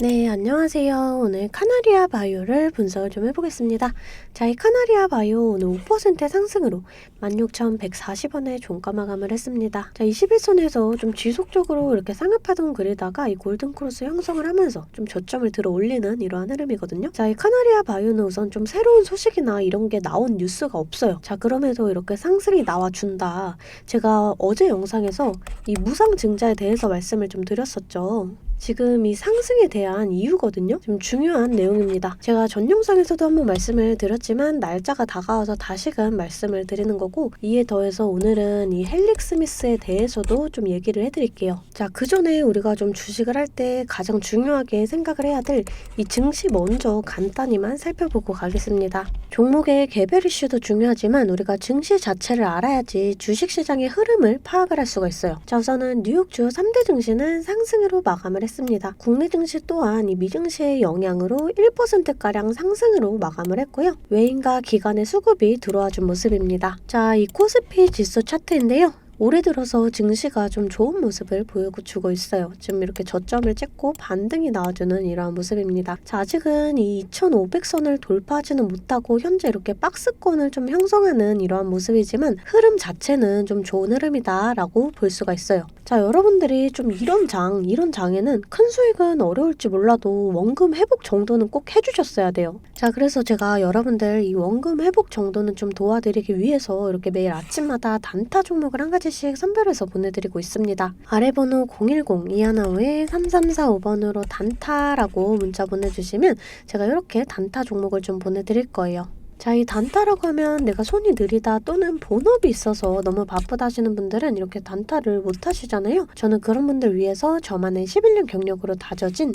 네, 안녕하세요. 오늘 카나리아 바이오를 분석을 좀 해보겠습니다. 자, 이 카나리아 바이오 오늘 5% 상승으로 16,140원에 종가 마감을 했습니다. 자, 21선에서 좀 지속적으로 이렇게 상하파동 그리다가 이 골든크로스 형성을 하면서 좀 저점을 들어 올리는 이러한 흐름이거든요. 자, 이 카나리아 바이오는 우선 좀 새로운 소식이나 이런 게 나온 뉴스가 없어요. 자, 그럼에도 이렇게 상승이 나와준다. 제가 어제 영상에서 이 무상증자에 대해서 말씀을 좀 드렸었죠. 지금 이 상승에 대한 이유거든요. 좀 중요한 내용입니다. 제가 전 영상에서도 한번 말씀을 드렸지만 날짜가 다가와서 다시금 말씀을 드리는 거고, 이에 더해서 오늘은 이 헬릭스미스에 대해서도 좀 얘기를 해드릴게요. 자, 그 전에 우리가 좀 주식을 할 때 가장 중요하게 생각을 해야 될 이 증시 먼저 간단히만 살펴보고 가겠습니다. 종목의 개별 이슈도 중요하지만 우리가 증시 자체를 알아야지 주식시장의 흐름을 파악을 할 수가 있어요. 자, 우선은 뉴욕 주요 3대 증시는 상승으로 마감을 했습니다. 국내 증시 또한 이 미증시의 영향으로 1%가량 상승으로 마감을 했고요. 외인과 기관의 수급이 들어와 준 모습입니다. 자, 이 코스피 지수 차트인데요. 올해 들어서 증시가 좀 좋은 모습을 보여주고 있어요. 지금 이렇게 저점을 찍고 반등이 나와주는 이러한 모습입니다. 자, 아직은 이 2,500선을 돌파하지는 못하고 현재 이렇게 박스권을 좀 형성하는 이러한 모습이지만 흐름 자체는 좀 좋은 흐름이다 라고 볼 수가 있어요. 자, 여러분들이 좀 이런 장에는 큰 수익은 어려울지 몰라도 원금 회복 정도는 꼭 해주셨어야 돼요. 자, 그래서 제가 여러분들 이 원금 회복 정도는 좀 도와드리기 위해서 이렇게 매일 아침마다 단타 종목을 한 가지씩 선별해서 보내드리고 있습니다. 아래 번호 010-215-3345번으로 단타라고 문자 보내주시면 제가 이렇게 단타 종목을 좀 보내드릴 거예요. 자, 이 단타라고 하면 내가 손이 느리다 또는 본업이 있어서 너무 바쁘다 하시는 분들은 이렇게 단타를 못 하시잖아요. 저는 그런 분들 위해서 저만의 11년 경력으로 다져진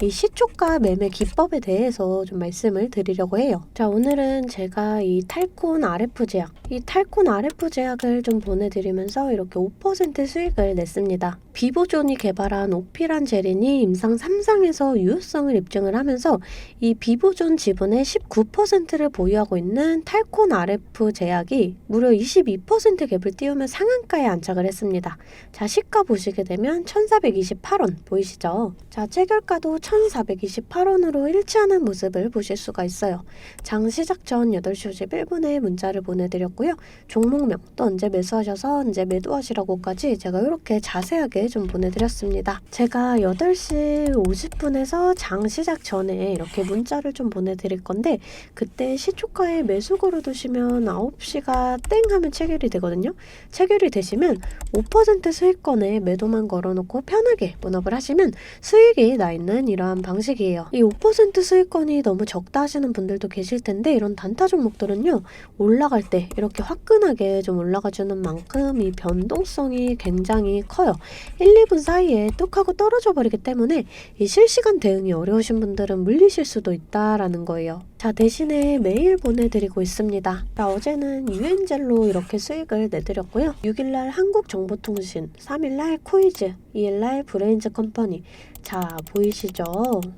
이 시초가 매매 기법에 대해서 좀 말씀을 드리려고 해요. 자, 오늘은 제가 이 탈콘 RF 제약, 이 탈콘 RF 제약을 좀 보내드리면서 이렇게 5% 수익을 냈습니다. 비보존이 개발한 오피란 제린이 임상 3상에서 유효성을 입증을 하면서 이 비보존 지분의 19%를 보유하고 있는 탈콘 RF 제약이 무려 22% 갭을 띄우며 상한가에 안착을 했습니다. 자, 시가 보시게 되면 1,428원 보이시죠? 자, 체결가도 1,428원으로 일치하는 모습을 보실 수가 있어요. 장 시작 전 8시 51분에 문자를 보내드렸고요. 종목명 또 언제 매수하셔서 언제 매도하시라고까지 제가 이렇게 자세하게 좀 보내드렸습니다. 제가 8시 50분에서 장 시작 전에 이렇게 문자를 좀 보내드릴 건데, 그때 시초가에 매수 걸어두시면 9시가 땡 하면 체결이 되거든요. 체결이 되시면 5% 수익권에 매도만 걸어놓고 편하게 본업을 하시면 수익이 나 있는 이러한 방식이에요. 이 5% 수익권이 너무 적다 하시는 분들도 계실 텐데, 이런 단타 종목들은요, 올라갈 때 이렇게 화끈하게 좀 올라가주는 만큼 이 변동성이 굉장히 커요. 1, 2분 사이에 뚝 하고 떨어져 버리기 때문에 이 실시간 대응이 어려우신 분들은 물리실 수도 있다라는 거예요. 자, 대신에 매일 보내드리고 있습니다. 자, 어제는 유엔젤로 이렇게 수익을 내드렸고요. 6일날 한국정보통신, 3일날 코이즈, 2일날 브레인즈 컴퍼니. 자, 보이시죠?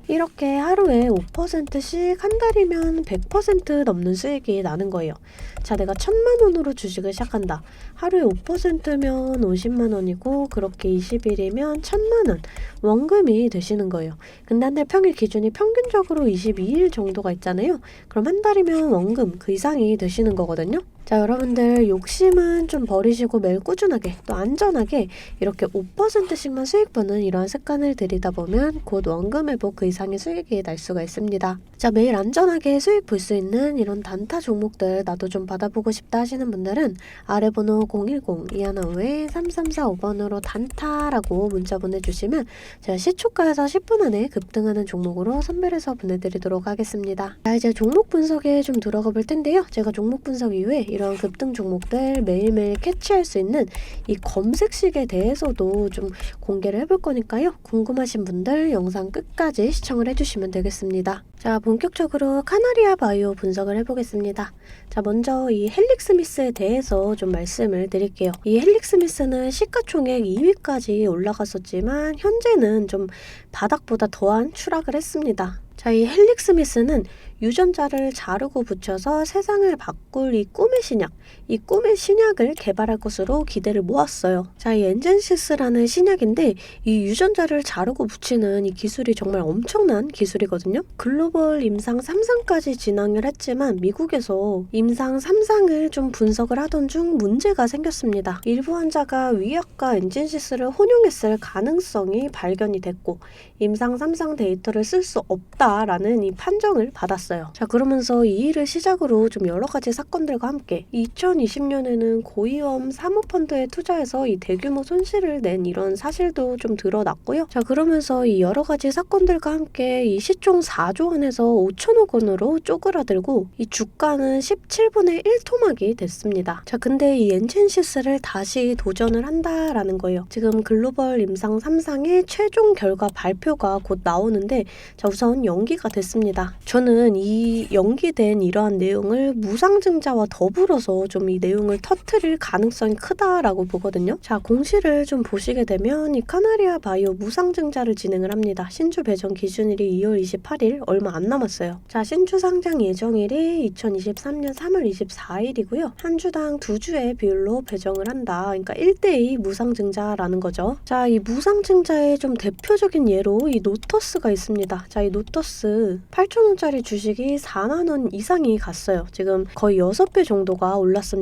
이렇게 하루에 5%씩 한 달이면 100% 넘는 수익이 나는 거예요. 자, 내가 1,000만원으로 주식을 시작한다. 하루에 5%면 50만원이고 그렇게 20일이면 1,000만원 원금이 되시는 거예요. 근데 한 달 평일 기준이 평균적으로 22일 정도가 있잖아요. 그럼 한 달이면 원금 그 이상이 되시는 거거든요. 자, 여러분들 욕심은 좀 버리시고 매일 꾸준하게 또 안전하게 이렇게 5%씩만 수익 버는 이러한 습관을 들이다 보면 곧 원금 회복 그 이상의 수익이 날 수가 있습니다. 자, 매일 안전하게 수익 볼 수 있는 이런 단타 종목들 나도 좀 받아보고 싶다 하시는 분들은 아래 번호 010-215-3345번으로 단타라고 문자 보내주시면 제가 시초가에서 10분 안에 급등하는 종목으로 선별해서 보내드리도록 하겠습니다. 자, 이제 종목 분석에 좀 들어가 볼 텐데요. 제가 종목 분석 이후에 이런 급등 종목들 매일매일 캐치할 수 있는 이 검색식에 대해서도 좀 공개를 해볼 거니까요. 궁금하신 분들 영상 끝까지 시청을 해주시면 되겠습니다. 자, 본격적으로 카나리아 바이오 분석을 해보겠습니다. 자, 먼저 이 헬릭스미스에 대해서 좀 말씀을 드릴게요. 이 헬릭스미스는 시가총액 2위까지 올라갔었지만 현재는 좀 바닥보다 더한 추락을 했습니다. 자, 이 헬릭 스미스는 유전자를 자르고 붙여서 세상을 바꿀 이 꿈의 신약을 개발할 것으로 기대를 모았어요. 자, 이 엔젠시스라는 신약인데 이 유전자를 자르고 붙이는 이 기술이 정말 엄청난 기술이거든요. 글로벌 임상 3상까지 진행을 했지만 미국에서 임상 3상을 좀 분석을 하던 중 문제가 생겼습니다. 일부 환자가 위약과 엔젠시스를 혼용했을 가능성이 발견이 됐고 임상 3상 데이터를 쓸 수 없다라는 이 판정을 받았어요. 자, 그러면서 이 일을 시작으로 좀 여러 가지 사건들과 함께 2020년에는 고위험 사모펀드에 투자해서 이 대규모 손실을 낸 이런 사실도 좀 드러났고요. 자, 그러면서 이 여러 가지 사건들과 함께 이 시총 4조 원에서 5천억 원으로 쪼그라들고 이 주가는 17분의 1 토막이 됐습니다. 자, 근데 이 엔젠시스를 다시 도전을 한다라는 거예요. 지금 글로벌 임상 3상의 최종 결과 발표가 곧 나오는데 자, 우선 연기가 됐습니다. 저는 이 연기된 이러한 내용을 무상증자와 더불어서 좀 이 내용을 터뜨릴 가능성이 크다라고 보거든요. 자, 공시를 좀 보시게 되면 이 카나리아 바이오 무상증자를 진행을 합니다. 신주 배정 기준일이 2월 28일 얼마 안 남았어요. 자, 신주 상장 예정일이 2023년 3월 24일이고요. 한 주당 2주의 비율로 배정을 한다. 그러니까 1대2 무상증자라는 거죠. 자, 이 무상증자의 좀 대표적인 예로 이 노터스가 있습니다. 자, 이 노터스 8,000원짜리 주식이 4만 원 이상이 갔어요. 지금 거의 6배 정도가 올랐습니다.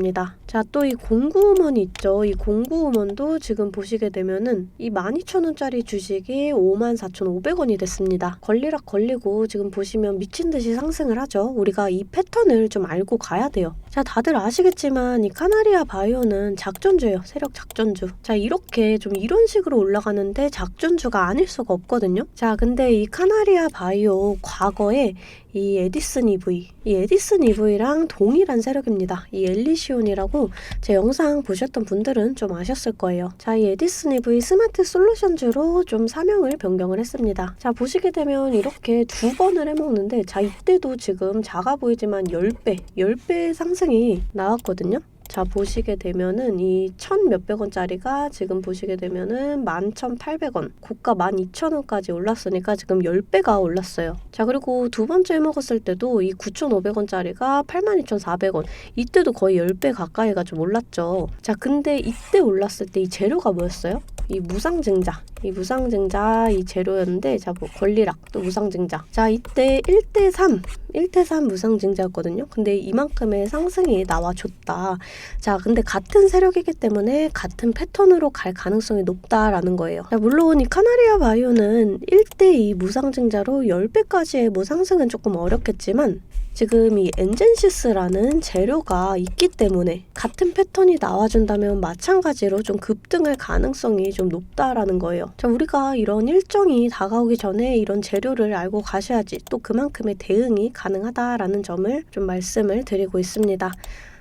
자, 또 이 공구음원이 있죠. 이 공구음원도 지금 보시게 되면은 이 12,000원짜리 주식이 54,500원이 됐습니다. 걸리락 걸리고 지금 보시면 미친 듯이 상승을 하죠. 우리가 이 패턴을 좀 알고 가야 돼요. 자, 다들 아시겠지만 이 카나리아 바이오는 작전주예요. 세력 작전주. 자, 이렇게 좀 이런 식으로 올라가는데 작전주가 아닐 수가 없거든요. 자, 근데 이 카나리아 바이오 과거에 이 에디슨 EV랑 동일한 세력입니다. 이 엘리시온이라고 제 영상 보셨던 분들은 좀 아셨을 거예요. 자, 이 에디슨 EV 스마트 솔루션즈로 좀 사명을 변경을 했습니다. 자, 보시게 되면 이렇게 2번을 해먹는데 자, 이때도 지금 작아 보이지만 10배 상승이 나왔거든요. 자, 보시게 되면은 이 1,000몇백 원짜리가 지금 보시게 되면은 11,800원, 고가 12,000원까지 올랐으니까 지금 10배가 올랐어요. 자, 그리고 두 번째 먹었을 때도 이 9,500원짜리가 82,400원, 이때도 거의 10배 가까이가 좀 올랐죠. 자, 근데 이때 올랐을 때 이 재료가 뭐였어요? 이 무상증자 이 재료였는데 자, 뭐 권리락 또 무상증자. 자, 이때 1대3 무상증자였거든요. 근데 이만큼의 상승이 나와줬다. 자, 근데 같은 세력이기 때문에 같은 패턴으로 갈 가능성이 높다라는 거예요. 자, 물론 이 카나리아 바이오는 1대2 무상증자로 10배까지의 뭐 상승은 조금 어렵겠지만 지금 이 엔젠시스라는 재료가 있기 때문에 같은 패턴이 나와준다면 마찬가지로 좀 급등할 가능성이 좀 높다라는 거예요. 자, 우리가 이런 일정이 다가오기 전에 이런 재료를 알고 가셔야지 또 그만큼의 대응이 가능하다라는 점을 좀 말씀을 드리고 있습니다.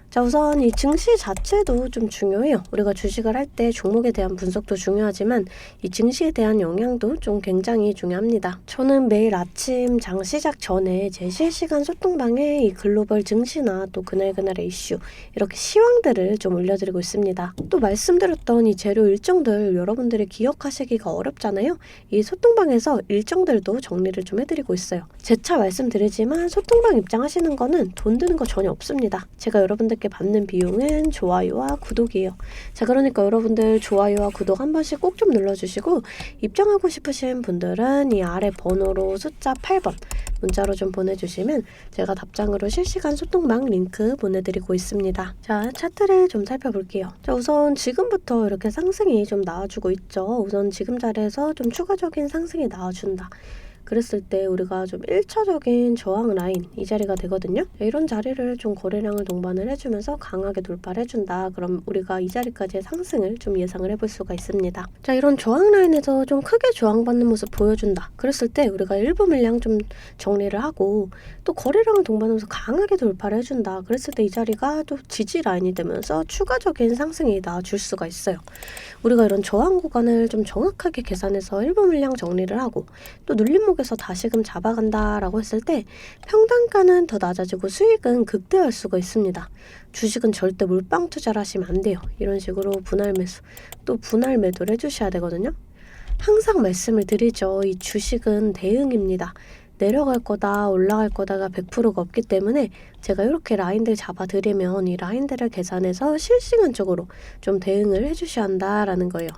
자, 우선 이 증시 자체도 좀 중요해요. 우리가 주식을 할 때 종목에 대한 분석도 중요하지만 이 증시에 대한 영향도 좀 굉장히 중요합니다. 저는 매일 아침 장 시작 전에 제 실시간 소통방에 이 글로벌 증시나 또 그날그날의 이슈 이렇게 시황들을 좀 올려드리고 있습니다. 또 말씀드렸던 이 재료 일정들 여러분들이 기억하시기가 어렵잖아요. 이 소통방에서 일정들도 정리를 좀 해드리고 있어요. 재차 말씀드리지만 소통방 입장하시는 거는 돈 드는 거 전혀 없습니다. 제가 여러분들 받는 비용은 좋아요와 구독이에요. 자, 그러니까 여러분들 좋아요와 구독 한 번씩 꼭 좀 눌러주시고 입장하고 싶으신 분들은 이 아래 번호로 숫자 8번 문자로 좀 보내주시면 제가 답장으로 실시간 소통방 링크 보내드리고 있습니다. 자, 차트를 좀 살펴볼게요. 자, 우선 지금부터 이렇게 상승이 좀 나와주고 있죠. 우선 지금 자리에서 좀 추가적인 상승이 나와준다. 그랬을 때 우리가 좀 1차적인 저항 라인 이 자리가 되거든요. 이런 자리를 좀 거래량을 동반을 해주면서 강하게 돌파를 해준다. 그럼 우리가 이 자리까지의 상승을 좀 예상을 해볼 수가 있습니다. 자, 이런 저항 라인에서 좀 크게 저항받는 모습 보여준다. 그랬을 때 우리가 일부 물량 좀 정리를 하고 또 거래량을 동반하면서 강하게 돌파를 해준다. 그랬을 때 이 자리가 또 지지 라인이 되면서 추가적인 상승이 나와줄 수가 있어요. 우리가 이런 저항 구간을 좀 정확하게 계산해서 일부 물량 정리를 하고 또 눌림목에서 다시금 잡아간다라고 했을 때 평단가는 더 낮아지고 수익은 극대화할 수가 있습니다. 주식은 절대 몰빵 투자를 하시면 안 돼요. 이런 식으로 분할 매수 또 분할 매도를 해주셔야 되거든요. 항상 말씀을 드리죠. 이 주식은 대응입니다. 내려갈 거다 올라갈 거다가 100%가 없기 때문에 제가 이렇게 라인들 잡아드리면 이 라인들을 계산해서 실시간적으로 좀 대응을 해주셔야 한다라는 거예요.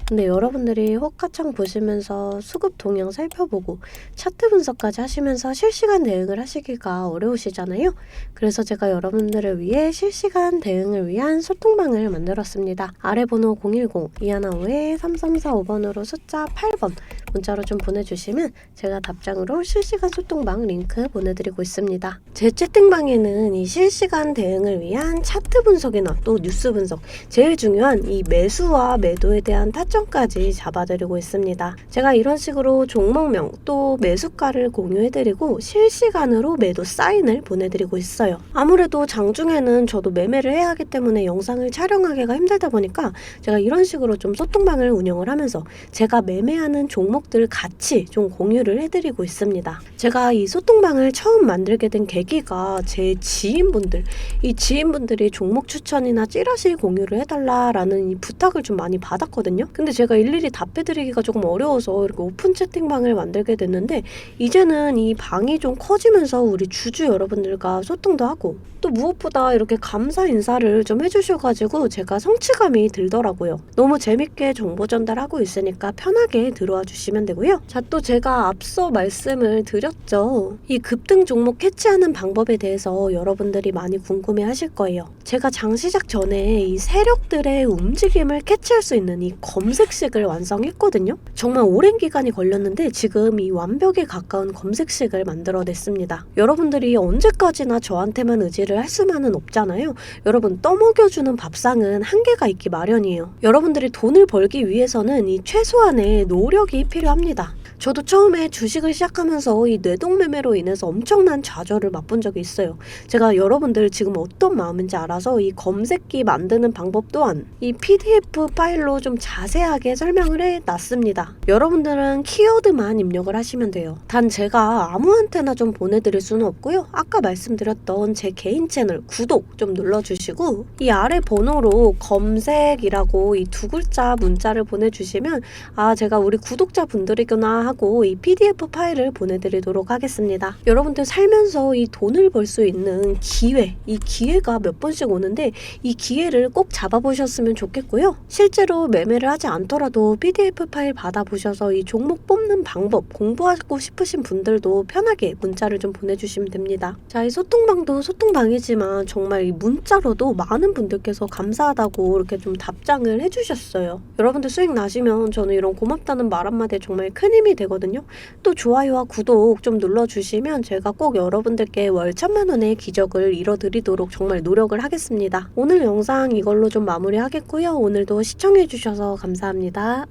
근데 여러분들이 호가창 보시면서 수급 동향 살펴보고 차트 분석까지 하시면서 실시간 대응을 하시기가 어려우시잖아요. 그래서 제가 여러분들을 위해 실시간 대응을 위한 소통방을 만들었습니다. 아래 번호 010-2155-3345번으로 숫자 8번 문자로 좀 보내주시면 제가 답장으로 실시간 소통방 링크 보내드리고 있습니다. 제 채팅방에는 이 실시간 대응을 위한 차트 분석이나 또 뉴스 분석, 제일 중요한 이 매수와 매도에 대한 타점까지 잡아드리고 있습니다. 제가 이런 식으로 종목명 또 매수가를 공유해드리고 실시간으로 매도 사인을 보내드리고 있어요. 아무래도 장중에는 저도 매매를 해야 하기 때문에 영상을 촬영하기가 힘들다 보니까 제가 이런 식으로 좀 소통방을 운영을 하면서 제가 매매하는 종목들 같이 좀 공유를 해드리고 있습니다. 제가 이 소통방을 처음 만들게 된 계기가 제 지인분들, 이 지인분들이 종목 추천이나 찌라시 공유를 해달라라는 이 부탁을 좀 많이 받았거든요. 근데 제가 일일이 답해드리기가 조금 어려워서 이렇게 오픈 채팅방을 만들게 됐는데 이제는 이 방이 좀 커지면서 우리 주주 여러분들과 소통도 하고 또 무엇보다 이렇게 감사 인사를 좀 해주셔가지고 제가 성취감이 들더라고요. 너무 재밌게 정보 전달하고 있으니까 편하게 들어와 주시면 되고요. 자, 또 제가 앞서 말씀을 드렸죠. 이 급등 종목 캐치하는 방법에 대해서 여러분들이 많이 궁금해 하실 거예요. 제가 장 시작 전에 이 세력들의 움직임을 캐치할 수 있는 이 검색식을 완성했거든요. 정말 오랜 기간이 걸렸는데 지금 이 완벽에 가까운 검색식을 만들어냈습니다. 여러분들이 언제까지나 저한테만 의지를 할 수만은 없잖아요. 여러분, 떠먹여주는 밥상은 한계가 있기 마련이에요. 여러분들이 돈을 벌기 위해서는 이 최소한의 노력이 필요합니다. 저도 처음에 주식을 시작하면서 이 뇌동매매로 인해서 엄청난 좌절을 맛본 적이 있어요. 제가 여러분들 지금 어떤 마음인지 알아서 이 검색기 만드는 방법 또한 이 PDF 파일로 좀 자세하게 설명을 해놨습니다. 여러분들은 키워드만 입력을 하시면 돼요. 단 제가 아무한테나 좀 보내드릴 수는 없고요. 아까 말씀드렸던 제 개인 채널 구독 좀 눌러주시고 이 아래 번호로 검색이라고 이 두 글자 문자를 보내주시면 아, 제가 우리 구독자분들이구나 하고 이 PDF 파일을 보내드리도록 하겠습니다. 여러분들 살면서 이 돈을 벌 수 있는 기회, 이 기회가 몇 번씩 오는데 이 기회를 꼭 잡아보셨으면 좋겠고요. 실제로 매매를 하지 않더라도 PDF 파일 받아보셔서 이 종목 뽑는 방법 공부하고 싶으신 분들도 편하게 문자를 좀 보내주시면 됩니다. 자, 이 소통방도 소통방이지만 정말 이 문자로도 많은 분들께서 감사하다고 이렇게 좀 답장을 해주셨어요. 여러분들 수익 나시면 저는 이런 고맙다는 말 한마디에 정말 큰 힘이 되거든요. 또 좋아요와 구독 좀 눌러주시면 제가 꼭 여러분들께 월 1000만 원의 기적을 이뤄드리도록 정말 노력을 하겠습니다. 오늘 영상 이걸로 좀 마무리하겠고요. 오늘도 시청해주셔서 감사합니다.